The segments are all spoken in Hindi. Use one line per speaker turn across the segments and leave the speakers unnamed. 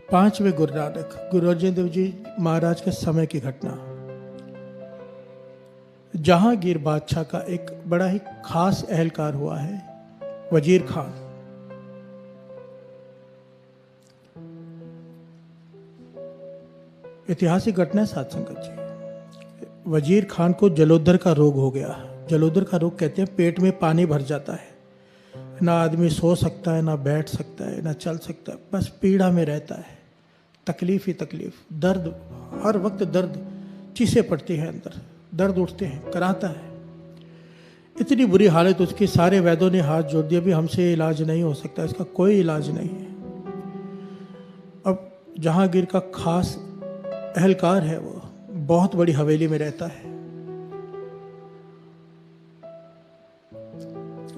पांचवें गुरु नानक गुरु अर्जन देव जी महाराज के समय की घटना। जहांगीर बादशाह का एक बड़ा ही खास एहलकार हुआ है, वजीर खान। ऐतिहासिक घटना है साथ संगत जी। वजीर खान को जलोदर का रोग हो गया। जलोदर का रोग कहते हैं पेट में पानी भर जाता है, ना आदमी सो सकता है, ना बैठ सकता है, ना चल सकता है, बस पीड़ा में रहता है। तकलीफ ही तकलीफ, दर्द, हर वक्त दर्द, चीसें पड़ती हैं अंदर, दर्द उठते हैं, कराता है। इतनी बुरी हालत उसकी, सारे वैद्यों ने हाथ जोड़ दिया, भी हमसे इलाज नहीं हो सकता, इसका कोई इलाज नहीं है। अब जहांगीर का खास एहलकार है, वो बहुत बड़ी हवेली में रहता है।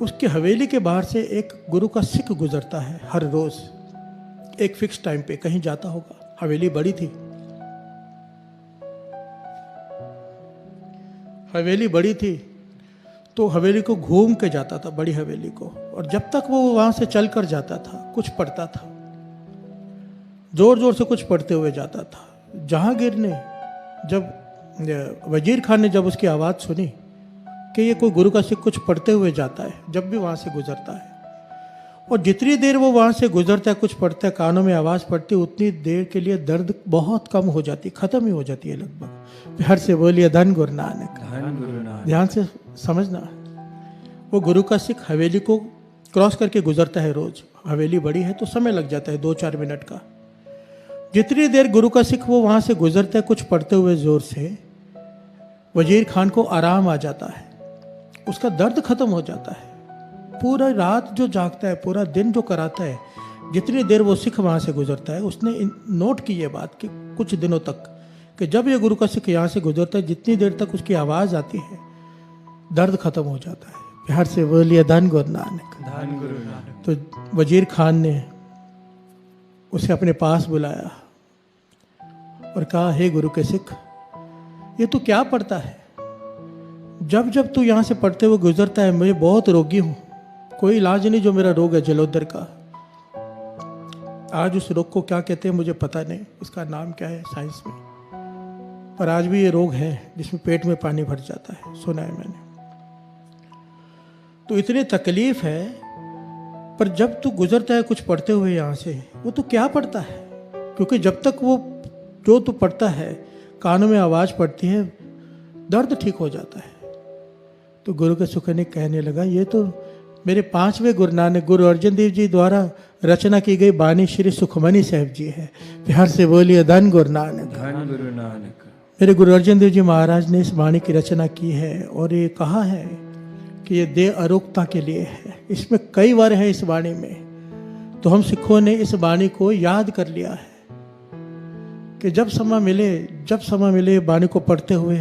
उसकी हवेली के बाहर से एक गुरु का सिख गुजरता है हर रोज, एक फिक्स टाइम पे कहीं जाता होगा। हवेली बड़ी थी, हवेली बड़ी थी तो हवेली को घूम के जाता था, बड़ी हवेली को। और जब तक वो वहां से चल कर जाता था, कुछ पढ़ता था, जोर जोर से कुछ पढ़ते हुए जाता था। जहांगीर ने जब वजीर खान ने जब उसकी आवाज़ सुनी कि ये कोई गुरु का सिख कुछ पढ़ते हुए जाता है, जब भी वहाँ से गुजरता है, और जितनी देर वो वहाँ से गुजरता है, कुछ पढ़ता है, कानों में आवाज़ पड़ती है, उतनी देर के लिए दर्द बहुत कम हो जाती, ख़त्म ही हो जाती है लगभग। प्यार से बोलिए धन गुरु नानक। ध्यान से समझना, वो गुरु का सिख हवेली को क्रॉस करके गुजरता है रोज। हवेली बड़ी है तो समय लग जाता है 2-4 मिनट का। जितनी देर गुरु का सिख वो वहाँ से गुजरता है कुछ पढ़ते हुए जोर से, वजीर खान को आराम आ जाता है, उसका दर्द खत्म हो जाता है। पूरा रात जो जागता है, पूरा दिन जो कराता है, जितनी देर वो सिख वहाँ से गुजरता है, उसने नोट की ये बात कि कुछ दिनों तक कि जब ये गुरु का सिख यहाँ से गुजरता है, जितनी देर तक उसकी आवाज़ आती है, दर्द खत्म हो जाता है। प्यार से बोलिए धन गुरु नानक।
धन गुरु नानक।
तो वजीर खान ने उसे अपने पास बुलाया और कहा, हे गुरु के सिख, ये तू क्या पढ़ता है? जब जब तू यहाँ से पढ़ते हुए गुजरता है, मैं बहुत रोगी हूँ, कोई इलाज नहीं जो मेरा रोग है जलोदर का। आज उस रोग को क्या कहते हैं मुझे पता नहीं, उसका नाम क्या है साइंस में, पर आज भी ये रोग है जिसमें पेट में पानी भर जाता है, सुना है मैंने। तो इतनी तकलीफ है, पर जब तू गुजरता है कुछ पढ़ते हुए यहाँ से, वो तू क्या पढ़ता है? क्योंकि जब तक वो जो तू पढ़ता है, कानों में आवाज़ पड़ती है, दर्द ठीक हो जाता है। तो गुरु के सुख ने कहने लगा, ये तो मेरे 5वें गुरु नानक गुरु अर्जन देव जी द्वारा रचना की गई बानी श्री सुखमनी साहब जी है। प्यार से बोलिए धन गुरु नानक।
धन गुरु नानक।
मेरे गुरु अर्जन देव जी महाराज ने इस बाणी की रचना की है और ये कहा है कि ये देह अरोगता के लिए है। इसमें कई बार है इस बाणी में, तो हम सिखों ने इस बाणी को याद कर लिया है कि जब समय मिले बाणी को पढ़ते हुए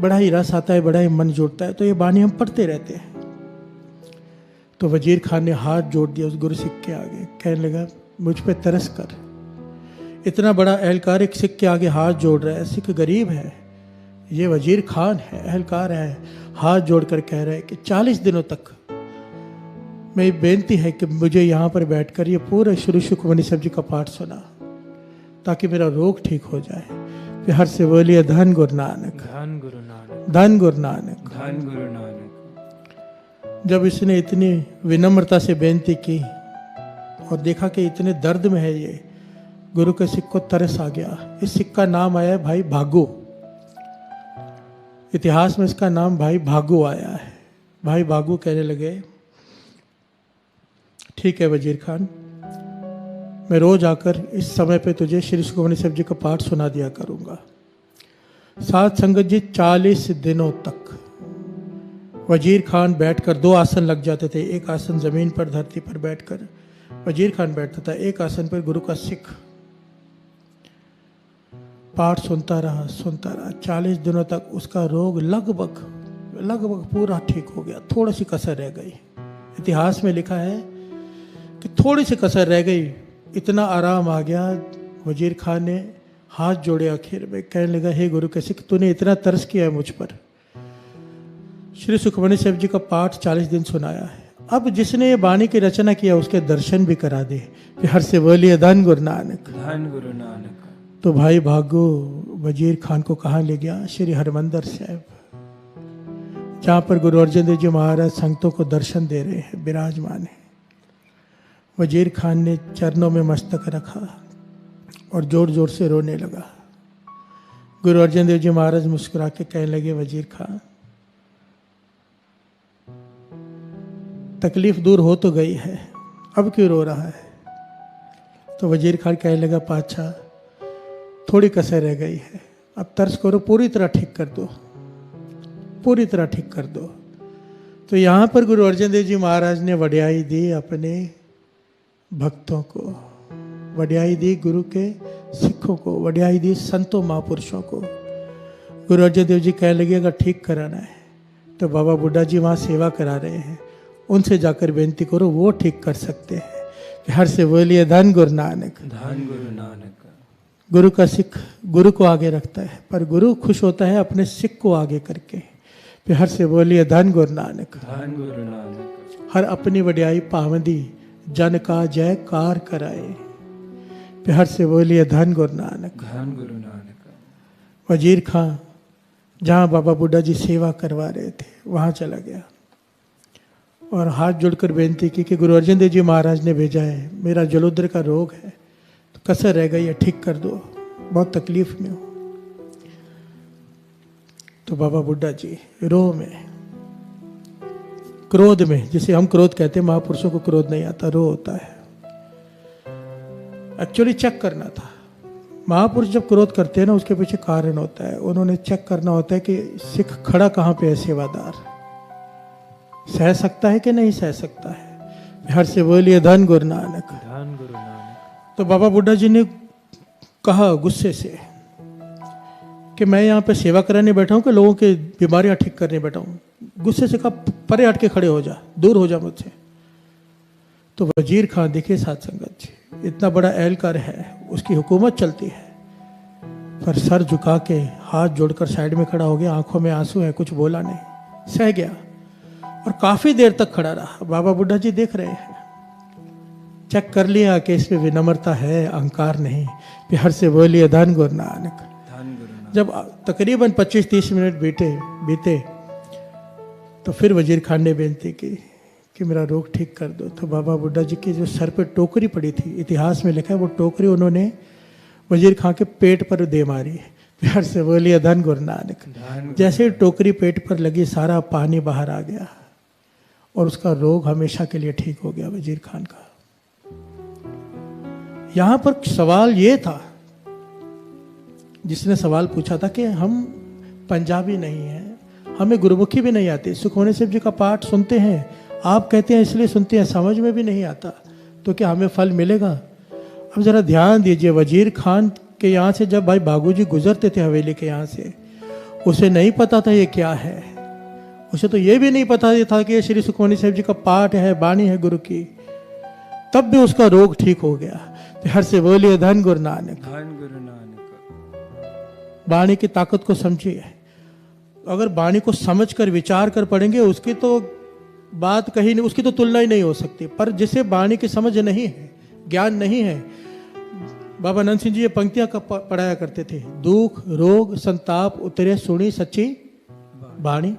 बड़ा ही रस आता है, बड़ा ही मन जुड़ता है, तो ये बाणी हम पढ़ते रहते हैं। तो वजीर खान ने हाथ जोड़ दिया उस गुरु सिख के आगे, कहने लगा, मुझ पे तरस कर। इतना बड़ा एहलकार एक सिख के आगे हाथ जोड़ रहा है, सिख गरीब है, ये वजीर खान है, एहलकार है, हाथ जोड़कर कह रहा है कि 40 दिनों तक मेरी बेनती है कि मुझे यहाँ पर बैठकर ये पूरा श्री सुखमनी साहब जी का पाठ सुना, ताकि मेरा रोग ठीक हो जाए। प्यार से बोलिए धन गुरु नानक।
धन गुरु नानक।
धन गुरु नानक।
धन गुरु नानक।
जब इसने इतनी विनम्रता से बेनती की और देखा कि इतने दर्द में है ये, गुरु के सिख को तरस आ गया। इस सिख का नाम आया है भाई भागू, इतिहास में इसका नाम भाई भागू आया है। भाई भागू कहने लगे, ठीक है वजीर खान, मैं रोज आकर इस समय पे तुझे श्री सुखमनी साहब जी का पाठ सुना दिया करूंगा। साथ संगत जी 40 दिनों तक वजीर खान बैठकर, 2 आसन लग जाते थे, एक आसन जमीन पर धरती पर बैठकर वजीर खान बैठता था, एक आसन पर गुरु का सिख पाठ सुनता रहा 40 दिनों तक उसका रोग लगभग पूरा ठीक हो गया। थोड़ी सी कसर रह गई, इतिहास में लिखा है कि थोड़ी सी कसर रह गई, इतना आराम आ गया। वजीर खान ने हाथ जोड़े आखिर में, कहने लगा, हे गुरु के सिख, तूने इतना तरस किया है मुझ पर, श्री सुखमनी साहब जी का पाठ 40 दिन सुनाया है, अब जिसने ये वाणी की रचना किया उसके दर्शन भी करा दे कि हर से बोलिए धन गुरु नानक।
धन गुरु नानक।
तो भाई भागो वजीर खान को कहाँ ले गया? श्री हरमंदिर साहब, जहाँ पर गुरु अर्जन देव जी महाराज संतों को दर्शन दे रहे हैं, विराजमान है। वजीर खान ने चरणों में मस्तक रखा और जोर जोर से रोने लगा। गुरु अर्जन देव जी महाराज मुस्कुरा के कहने लगे, वजीर खान तकलीफ दूर हो तो गई है, अब क्यों रो रहा है? तो वजीर खान कहने लगा, पातशाह थोड़ी कसर रह गई है, अब तर्स करो, पूरी तरह ठीक कर दो, पूरी तरह ठीक कर दो। तो यहाँ पर गुरु अर्जन देव जी महाराज ने वड्याई दी अपने भक्तों को, वड्याई दी गुरु के सिखों को, वड्याई दी संतों महापुरुषों को। गुरु अर्जन देव जी कहने लगे, अगर ठीक कराना है तो बाबा बुड्ढा जी वहाँ सेवा करा रहे हैं, उनसे जाकर बेनती करो, वो ठीक कर सकते हैं। कि हर से बोलिए धन गुरु नानक।
धन गुरु नानक।
गुरु का सिख गुरु को आगे रखता है, पर गुरु खुश होता है अपने सिख को आगे करके। फिर हर से बोलिए धन गुरु नानक।
धन गुरु नानक।
हर अपनी वड्याई पावंदी जन का जयकार कराए। फिर हर से बोलिए धन गुरु नानक।
धन गुरु नानक।
वजीर खां जहाँ बाबा बुड्ढा जी सेवा करवा रहे थे वहाँ चला गया और हाथ जोड़कर बेनती की कि गुरु अर्जन देव जी महाराज ने भेजा है, मेरा जलोदर का रोग है, तो कसर रह गई है, ठीक कर दो, बहुत तकलीफ में हूँ। तो बाबा बुड्ढा जी रोह में, क्रोध में, जिसे हम क्रोध कहते हैं, महापुरुषों को क्रोध नहीं आता, रोह होता है। एक्चुअली चेक करना था, महापुरुष जब क्रोध करते हैं ना उसके पीछे कारण होता है। उन्होंने चेक करना होता है कि सिख खड़ा कहाँ पे है, सेवादार सह सकता है कि नहीं सह सकता है। हर से बोलिए धन गुरु नानक।
धन गुरु नानक।
तो बाबा बुड्ढा जी ने कहा गुस्से से कि मैं यहाँ पे सेवा कराने बैठा हूँ कि लोगों की बीमारियाँ ठीक करने बैठा हूँ। गुस्से से कहा, परे हट के खड़े हो जा, दूर हो जा मुझसे। तो वजीर खान देखिए साथ संगत जी, इतना बड़ा एहलकार है, उसकी हुकूमत चलती है, पर सर झुका के हाथ जोड़कर साइड में खड़ा हो गया, आंखों में आंसू है, कुछ बोला नहीं, सह गया और काफी देर तक खड़ा रहा। बाबा बुड्ढा जी देख रहे हैं, चेक कर लिया कि इसमें विनम्रता है, अहंकार नहीं। फिर हर से बोलिए धन गुरु नानक।
धन गुरु नानक।
जब तकरीबन 25-30 मिनट बीते तो फिर वजीर खान ने बेनती की कि मेरा रोग ठीक कर दो। तो बाबा बुड्ढा जी के जो सर पे टोकरी पड़ी थी, इतिहास में लिखा है, वो टोकरी उन्होंने वजीर खान के पेट पर दे मारी। प्यार से बोलिए धन गुरु नानक। जैसे ही टोकरी पेट पर लगी, सारा पानी बाहर आ गया और उसका रोग हमेशा के लिए ठीक हो गया वजीर खान का। यहां पर सवाल ये था, जिसने सवाल पूछा था कि हम पंजाबी नहीं हैं, हमें गुरुमुखी भी नहीं आती, सुखमनी साहिब जी का पाठ सुनते हैं, आप कहते हैं इसलिए सुनते हैं, समझ में भी नहीं आता, तो क्या हमें फल मिलेगा? अब जरा ध्यान दीजिए, वजीर खान के यहाँ से जब भाई बागू जी गुजरते थे हवेली के यहाँ से, उसे नहीं पता था ये क्या है, उसे तो ये भी नहीं पता था कि ये श्री सुखमनी साहिब जी का पाठ है, बाणी है गुरु की, तब भी उसका रोग ठीक हो गया। हर से बोलिए धन गुरु नानक।
धन गुरु नानक।
बाणी की ताकत को समझिए, अगर बाणी को समझकर विचार कर पढ़ेंगे, उसकी तो बात कहीं नहीं, उसकी तो तुलना ही नहीं हो सकती। पर जिसे बाणी की समझ नहीं है, ज्ञान नहीं है, बाबा नंद सिंह जी ये पंक्तियां पढ़ाया करते थे, दुख रोग संताप उतरे सुनी सच्ची बाणी।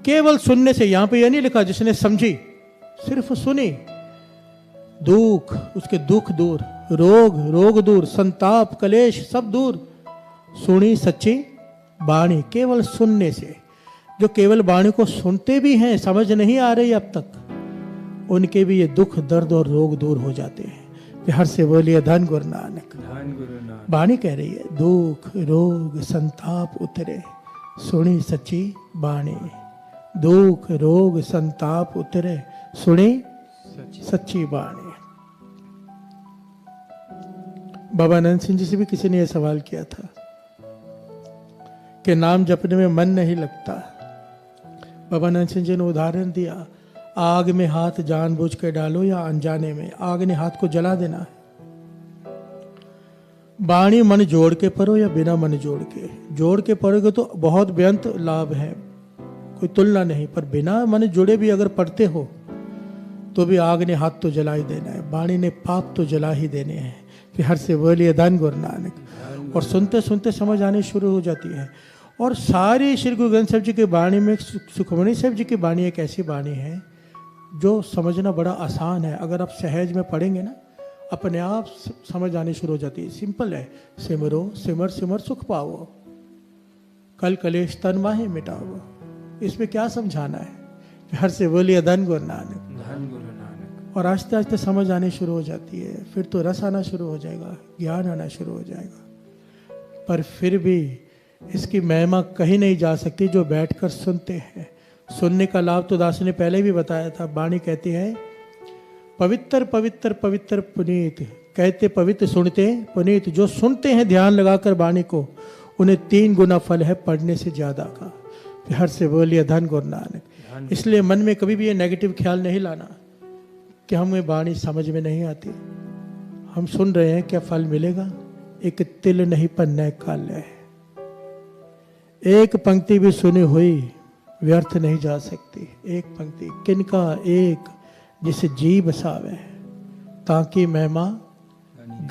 केवल सुनने से, यहां पे यह नहीं लिखा जिसने समझी, सिर्फ सुनी, दुख उसके दुख दूर, रोग दूर, संताप कलेश सब दूर, सुनी सच्ची बाणी। केवल सुनने से, जो केवल बाणी को सुनते भी हैं, समझ नहीं आ रही अब तक, उनके भी ये दुख दर्द और रोग दूर हो जाते हैं। हर से बोलिए धन गुरु नानक।
धन गुरु नानक।
बाणी कह रही है, दुख रोग संताप उतरे सुनी सच्ची बाणी। दुख रोग संताप उतरे सुनी सच्ची बाणी। बाबा नंद सिंह जी से भी किसी ने यह सवाल किया था कि नाम जपने में मन नहीं लगता। बाबा नंद सिंह जी ने उदाहरण दिया, आग में हाथ जानबूझ के डालो या अनजाने में, आग ने हाथ को जला देना है। बाणी मन जोड़ के पढ़ो या बिना मन जोड़ के पढ़ोगे तो बहुत बेअंत लाभ है, कोई तुलना नहीं। पर बिना मन जुड़े भी अगर पढ़ते हो तो भी आग ने हाथ तो जला ही देना है, बाणी ने पाप तो जला ही देने हैं। फिर हर से बोलिए धन गुरु नानक। और सुनते सुनते समझ आनी शुरू हो जाती है। और सारी श्री गुरु ग्रंथ साहिब जी की वाणी में सुखमणि साहिब जी की वाणी एक ऐसी वाणी है जो समझना बड़ा आसान है। अगर आप सहज में पढ़ेंगे ना, अपने आप समझ आनी शुरू हो जाती है। सिंपल है, सिमरो सिमर सिमर सुख पाओ, कल कलेश तन माहे मिटाओ। इसमें क्या समझाना है? हर से बोलिए धन गुरु नानक।
धन गुरु नानक।
और आस्ते आस्ते समझ आनी शुरू हो जाती है। फिर तो रस आना शुरू हो जाएगा, ज्ञान आना शुरू हो जाएगा। पर फिर भी इसकी महिमा कहीं नहीं जा सकती जो बैठकर सुनते हैं। सुनने का लाभ तो दास ने पहले भी बताया था। वाणी कहती है पवित्र पवित्र पवित्र पुनीत, कहते पवित्र सुनते पुनीत। जो सुनते हैं ध्यान लगाकर वाणी को, उन्हें 3 गुना फल है पढ़ने से ज्यादा का। हर से बोलिए धन गुरु नानक। इसलिए मन में कभी भी ये नेगेटिव ख्याल नहीं लाना कि हमें वाणी समझ में नहीं आती। हम सुन रहे हैं, क्या फल मिलेगा? एक तिल नहीं पन्ना काल है। एक पंक्ति भी सुनी हुई व्यर्थ नहीं जा सकती। एक पंक्ति किनका एक जिसे जी बसावे, ताकि महिमा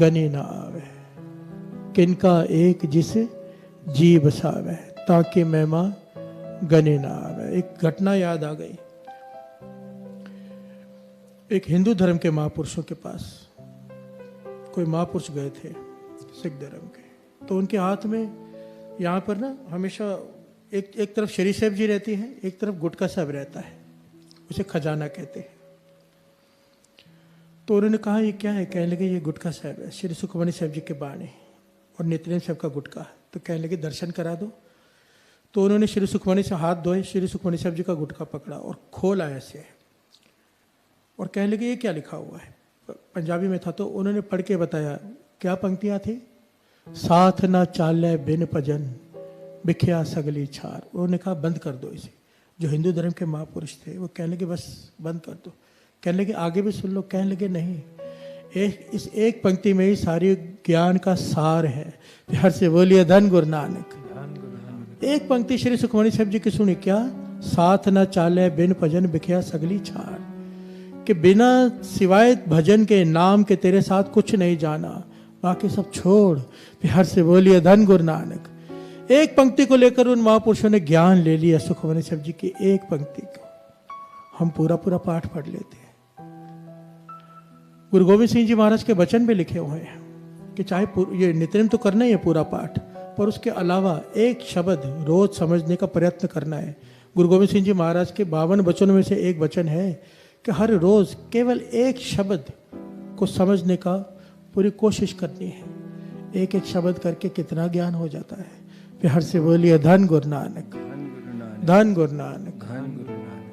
गनी ना आवे। किनका एक जिसे जी बसावे, ताकि महिमा गनी ना आवे। एक घटना याद आ गई। एक हिंदू धर्म के महापुरुषों के पास कोई महापुरुष गए थे, सिख धर्म के। तो उनके हाथ में यहाँ पर ना हमेशा एक तरफ श्री साहिब जी रहती है, एक तरफ गुटका साहब रहता है। उसे खजाना कहते हैं। तो उन्होंने कहा ये क्या है? कहने लगे ये गुटका साहब है, श्री सुखमणि साहब जी के बाणी और नित्यनेम साहब का गुटका। तो कहने लगे दर्शन करा दो। तो उन्होंने श्री सुखमणि से हाथ धोए, श्री सुखमणि साहब जी का गुटका पकड़ा और खोला ऐसे, और कहने लगे ये क्या लिखा हुआ है? पंजाबी में था। तो उन्होंने पढ़ के बताया क्या पंक्तियाँ थी। साथ ना चाले बिन भजन, बिखिया सगली छार। उन्होंने कहा बंद कर दो इसे। जो हिंदू धर्म के महापुरुष थे वो कहने लगे बस बंद कर दो। कहने लगे आगे भी सुन लो। कहने लगे नहीं, इस एक पंक्ति में ही सारी ज्ञान का सार है। हर से बोलिए धन गुरु नानक। एक पंक्ति श्री सुखमणि साहब जी की सुनी, क्या? साथ न चाले बिन भजन, बिखिया सगली छार। कि बिना सिवाय भजन के, नाम के तेरे साथ कुछ नहीं जाना, बाकी सब छोड़। हर से बोलिए धन गुरु नानक। एक पंक्ति को लेकर उन महापुरुषों ने ज्ञान ले लिया। सुखमणि साहब जी की एक पंक्ति को हम पूरा पूरा पाठ पढ़ लेते हैं। गुरु गोविंद सिंह जी महाराज के वचन भी लिखे हुए हैं कि चाहे ये नित्यनेम तो करना ही है पूरा पाठ, पर उसके अलावा एक शब्द रोज समझने का प्रयत्न करना है। गुरु गोविंद सिंह जी महाराज के 52 वचनों में से एक वचन है कि हर रोज केवल एक शब्द को समझने का पूरी कोशिश करनी है। एक एक शब्द करके कितना ज्ञान हो जाता है। फिर हर से बोलिए धन गुरु नानक। धन गुरु नानक।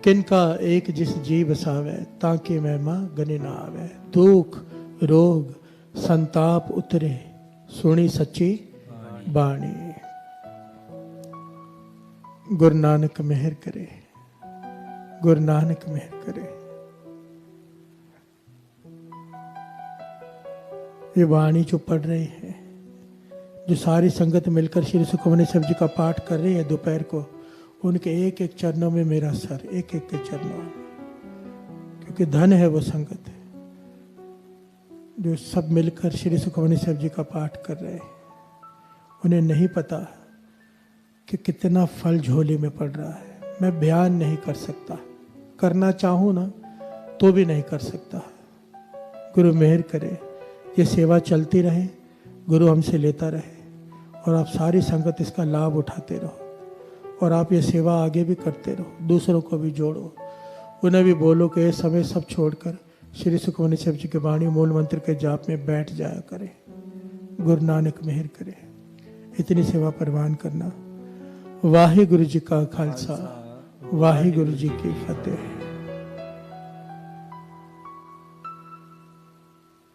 किनका एक जिस जी बसावे, ताकि महिमा गनी ना आवे। दुख रोग संताप उतरे, सुनी सच्ची बाणी। गुरु नानक मेहर करे, गुरु नानक मेहर करे। ये वाणी जो पढ़ रहे हैं, जो सारी संगत मिलकर श्री सुखमणि साहब जी का पाठ कर रही है दोपहर को, उनके एक एक चरणों में मेरा सर, एक एक के चरणों में। क्योंकि धन है वो संगत जो सब मिलकर श्री सुखमणि साहब जी का पाठ कर रहे हैं। उन्हें नहीं पता कि कितना फल झोली में पड़ रहा है। मैं बयान नहीं कर सकता, करना चाहूँ ना तो भी नहीं कर सकता। गुरु मेहर करे, ये सेवा चलती रहे, गुरु हमसे लेता रहे और आप सारी संगत इसका लाभ उठाते रहो। और आप ये सेवा आगे भी करते रहो, दूसरों को भी जोड़ो। उन्हें भी बोलो कि ये समय सब छोड़कर श्री सुखमणि साहब जी के वाणी मूल मंत्र के जाप में बैठ जाया करें। गुरु नानक मेहर करे। इतनी सेवा परवान करना। वाहे गुरु जी का खालसा, वाहे गुरु जी की फतेह।